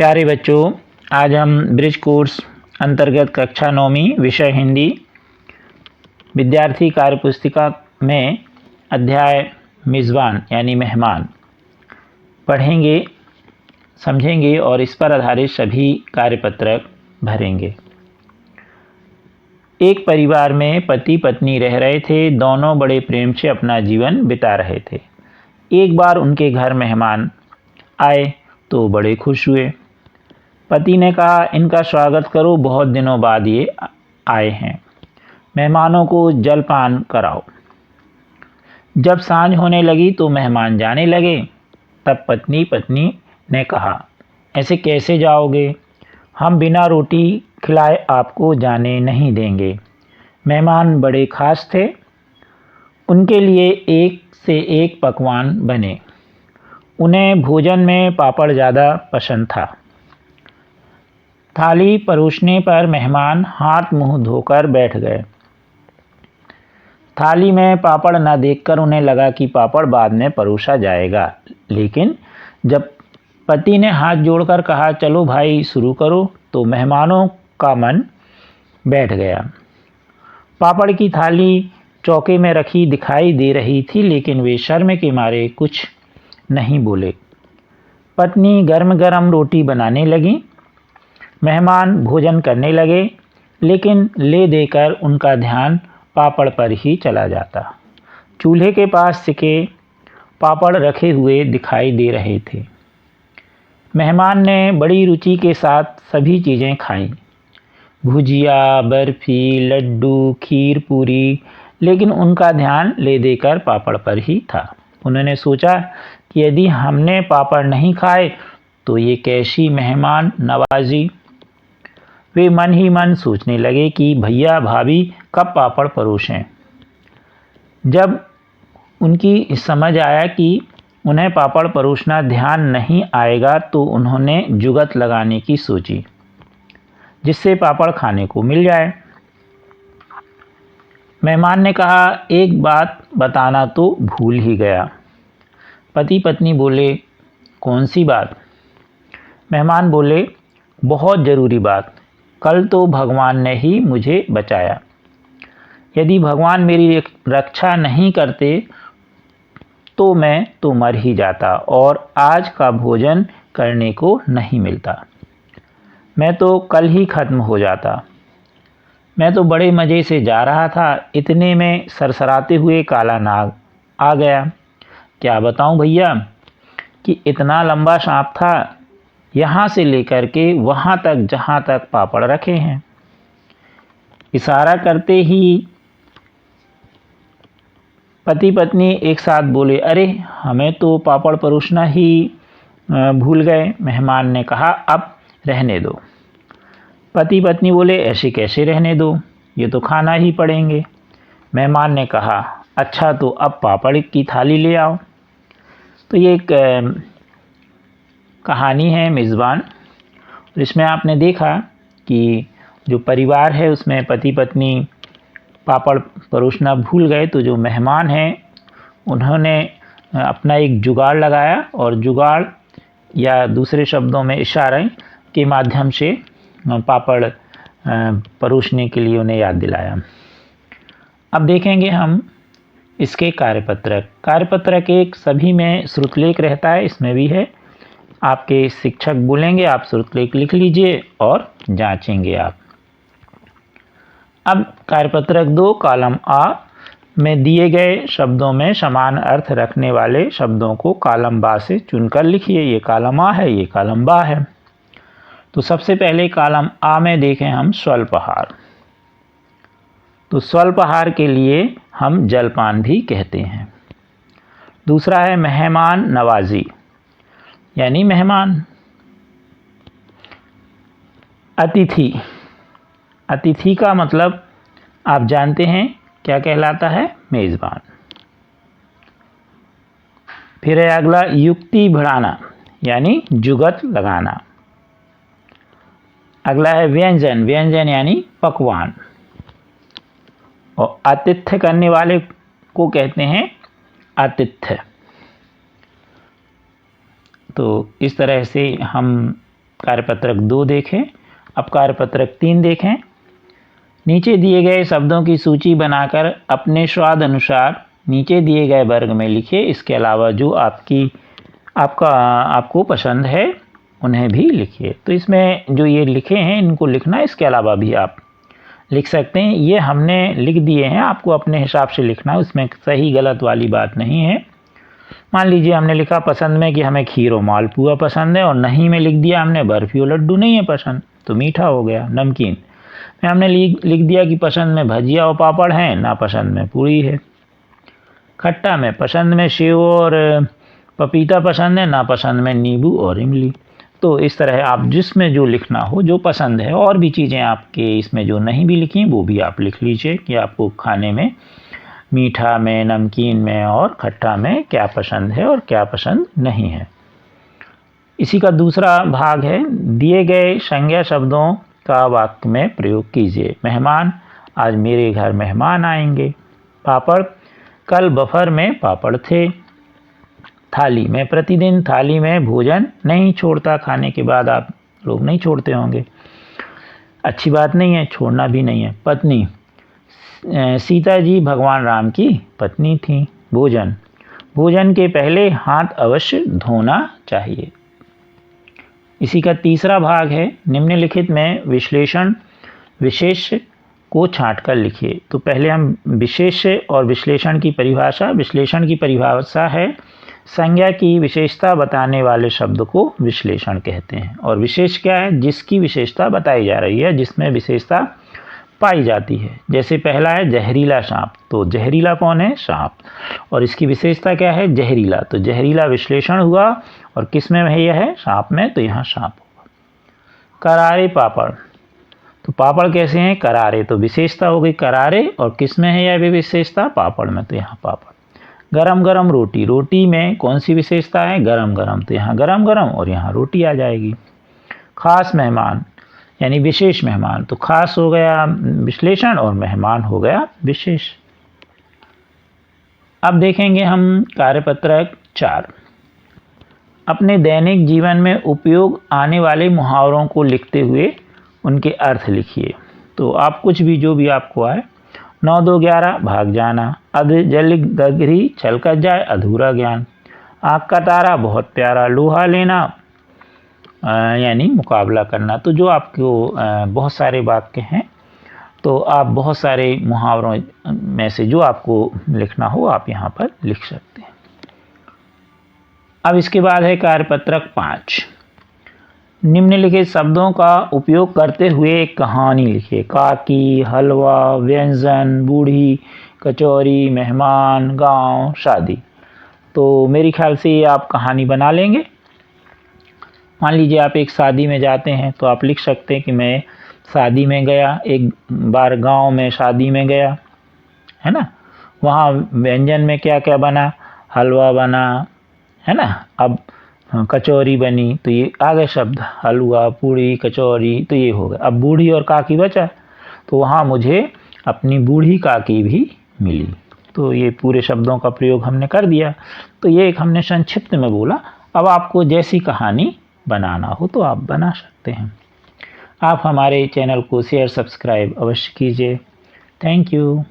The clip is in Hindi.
प्यारे बच्चों, आज हम ब्रिज कोर्स अंतर्गत कक्षा 9वीं विषय हिंदी विद्यार्थी कार्य पुस्तिका में अध्याय मेज़बान यानी मेहमान पढ़ेंगे, समझेंगे और इस पर आधारित सभी कार्यपत्रक भरेंगे। एक परिवार में पति पत्नी रह रहे थे। दोनों बड़े प्रेम से अपना जीवन बिता रहे थे। एक बार उनके घर मेहमान आए तो बड़े खुश हुए। पति ने कहा, इनका स्वागत करो, बहुत दिनों बाद ये आए हैं, मेहमानों को जलपान कराओ। जब सांझ होने लगी तो मेहमान जाने लगे। तब पत्नी ने कहा, ऐसे कैसे जाओगे? हम बिना रोटी खिलाए आपको जाने नहीं देंगे। मेहमान बड़े खास थे, उनके लिए एक से एक पकवान बने। उन्हें भोजन में पापड़ ज़्यादा पसंद था। थाली परोसने पर मेहमान हाथ मुंह धोकर बैठ गए। थाली में पापड़ न देखकर उन्हें लगा कि पापड़ बाद में परोसा जाएगा, लेकिन जब पति ने हाथ जोड़कर कहा, चलो भाई शुरू करो, तो मेहमानों का मन बैठ गया। पापड़ की थाली चौके में रखी दिखाई दे रही थी, लेकिन वे शर्म के मारे कुछ नहीं बोले। पत्नी गर्म गर्म रोटी बनाने लगी। मेहमान भोजन करने लगे, लेकिन ले देकर उनका ध्यान पापड़ पर ही चला जाता। चूल्हे के पास सिके पापड़ रखे हुए दिखाई दे रहे थे। मेहमान ने बड़ी रुचि के साथ सभी चीज़ें खाईं, भुजिया, बर्फी, लड्डू, खीर, पूरी, लेकिन उनका ध्यान ले देकर पापड़ पर ही था। उन्होंने सोचा कि यदि हमने पापड़ नहीं खाए तो ये कैसी मेहमान नवाजी। वे मन ही मन सोचने लगे कि भैया भाभी कब पापड़ परोसें। जब उनकी समझ आया कि उन्हें पापड़ परोसना ध्यान नहीं आएगा, तो उन्होंने जुगत लगाने की सोची, जिससे पापड़ खाने को मिल जाए। मेहमान ने कहा, एक बात बताना तो भूल ही गया। पति पत्नी बोले, कौन सी बात? मेहमान बोले, बहुत ज़रूरी बात। कल तो भगवान ने ही मुझे बचाया। यदि भगवान मेरी रक्षा नहीं करते तो मैं तो मर ही जाता और आज का भोजन करने को नहीं मिलता। मैं तो कल ही खत्म हो जाता। मैं तो बड़े मज़े से जा रहा था, इतने में सरसराते हुए काला नाग आ गया। क्या बताऊं भैया कि इतना लंबा सांप था, यहाँ से लेकर के वहाँ तक जहाँ तक पापड़ रखे हैं। इशारा करते ही पति पत्नी एक साथ बोले, अरे हमें तो पापड़ परोसना ही भूल गए। मेहमान ने कहा, अब रहने दो। पति पत्नी बोले, ऐसे कैसे रहने दो, ये तो खाना ही पड़ेंगे। मेहमान ने कहा, अच्छा तो अब पापड़ की थाली ले आओ। तो ये एक कहानी है मेज़बान। इसमें आपने देखा कि जो परिवार है उसमें पति पत्नी पापड़ परोसना भूल गए, तो जो मेहमान हैं उन्होंने अपना एक जुगाड़ लगाया और जुगाड़ या दूसरे शब्दों में इशारे के माध्यम से पापड़ परोसने के लिए उन्हें याद दिलाया। अब देखेंगे हम इसके कार्यपत्रक एक सभी में श्रुतलेख रहता है, इसमें भी है। आपके शिक्षक बोलेंगे, आप श्रुतलेख लिख लीजिए और जांचेंगे आप। अब कार्यपत्रक 2 कॉलम आ में दिए गए शब्दों में समान अर्थ रखने वाले शब्दों को कॉलम बा से चुनकर लिखिए। ये कॉलम आ है, ये कॉलम बा है। तो सबसे पहले कॉलम आ में देखें हम स्वल्पाहार। तो स्वल्पाहार के लिए हम जलपान भी कहते हैं। दूसरा है मेहमान नवाजी यानी मेहमान। अतिथि, अतिथि का मतलब आप जानते हैं क्या कहलाता है? मेज़बान। फिर है अगला युक्ति बढ़ाना यानी जुगत लगाना। अगला है व्यंजन, व्यंजन यानी पकवान। और आतिथ्य करने वाले को कहते हैं आतिथ्य। तो इस तरह से हम कार्यपत्रक 2 देखें। अब कार्यपत्रक 3 देखें। नीचे दिए गए शब्दों की सूची बनाकर अपने स्वाद अनुसार नीचे दिए गए वर्ग में लिखिए। इसके अलावा जो आपको पसंद है उन्हें भी लिखिए। तो इसमें जो ये लिखे हैं इनको लिखना, इसके अलावा भी आप लिख सकते हैं। ये हमने लिख दिए हैं, आपको अपने हिसाब से लिखना, उसमें सही गलत वाली बात नहीं है। मान लीजिए हमने लिखा पसंद में कि हमें खीर और मालपुआ पसंद है, और नहीं में लिख दिया हमने बर्फ़ी और लड्डू नहीं है पसंद, तो मीठा हो गया। नमकीन में हमने लिख दिया कि पसंद में भजिया और पापड़ हैं, नापसंद में पूरी है। खट्टा में पसंद में सेव और पपीता पसंद है, नापसंद में नींबू और इमली। तो इस तरह आप जिसमें जो लिखना हो, जो पसंद है, और भी चीज़ें आपके इसमें जो नहीं भी लिखी वो भी आप लिख लीजिए कि आपको खाने में मीठा में, नमकीन में और खट्टा में क्या पसंद है और क्या पसंद नहीं है। इसी का दूसरा भाग है, दिए गए संज्ञा शब्दों का वाक्य में प्रयोग कीजिए। मेहमान, आज मेरे घर मेहमान आएंगे। पापड़, कल बफर में पापड़ थे। थाली में, प्रतिदिन थाली में भोजन नहीं छोड़ता, खाने के बाद आप लोग नहीं छोड़ते होंगे, अच्छी बात नहीं है, छोड़ना भी नहीं है। पत्नी, सीता जी भगवान राम की पत्नी थी। भोजन, भोजन के पहले हाथ अवश्य धोना चाहिए। इसी का तीसरा भाग है, निम्नलिखित में विश्लेषण विशेष को छांटकर लिखिए। तो पहले हम विशेष और विश्लेषण की परिभाषा। विश्लेषण की परिभाषा है, संज्ञा की विशेषता बताने वाले शब्द को विश्लेषण कहते हैं। और विशेष क्या है? जिसकी विशेषता बताई जा रही है, जिसमें विशेषता पाई जाती है। जैसे पहला है जहरीला सांप, तो जहरीला कौन है? सांप, और इसकी विशेषता क्या है? जहरीला, तो जहरीला विश्लेषण हुआ। और किस में है? यह है सांप में, तो यहाँ सांप होगा। करारे पापड़, तो पापड़ कैसे हैं? करारे, तो विशेषता हो गई करारे, और किस में है यह भी विशेषता? पापड़ में, तो यहाँ पापड़। गरम गरम रोटी, रोटी में कौन सी विशेषता है? गरम गरम, तो यहाँ गरम गरम और यहाँ रोटी आ जाएगी। खास मेहमान यानी विशेष मेहमान, तो खास हो गया विश्लेषण और मेहमान हो गया विशेष। अब देखेंगे हम कार्यपत्रक 4। अपने दैनिक जीवन में उपयोग आने वाले मुहावरों को लिखते हुए उनके अर्थ लिखिए। तो आप कुछ भी, जो भी आपको आए। 9 2 11 भाग जाना। अध जल गगरी छलकत जाए अधूरा ज्ञान। आँख का तारा बहुत प्यारा। लोहा लेना यानी मुकाबला करना। तो जो आपको बहुत सारे वाक्य हैं, तो आप बहुत सारे मुहावरों में से जो आपको लिखना हो आप यहाँ पर लिख सकते हैं। अब इसके बाद है कार्यपत्रक 5। निम्नलिखित शब्दों का उपयोग करते हुए एक कहानी लिखिए। काकी, हलवा, व्यंजन, बूढ़ी, कचौरी, मेहमान, गांव, शादी। तो मेरे ख्याल से ये आप कहानी बना लेंगे। मान लीजिए आप एक शादी में जाते हैं, तो आप लिख सकते हैं कि मैं शादी में गया, एक बार गांव में शादी में गया, है ना। वहाँ व्यंजन में क्या क्या बना? हलवा बना, है ना। अब कचौरी बनी, तो ये आ गए शब्द, हलवा, पूड़ी, कचौरी, तो ये हो गया। अब बूढ़ी और काकी बचा, तो वहाँ मुझे अपनी बूढ़ी काकी भी मिली। तो ये पूरे शब्दों का प्रयोग हमने कर दिया। तो ये एक हमने संक्षिप्त में बोला। अब आपको जैसी कहानी बनाना हो तो आप बना सकते हैं। आप हमारे चैनल को शेयर सब्सक्राइब अवश्य कीजिए। Thank you.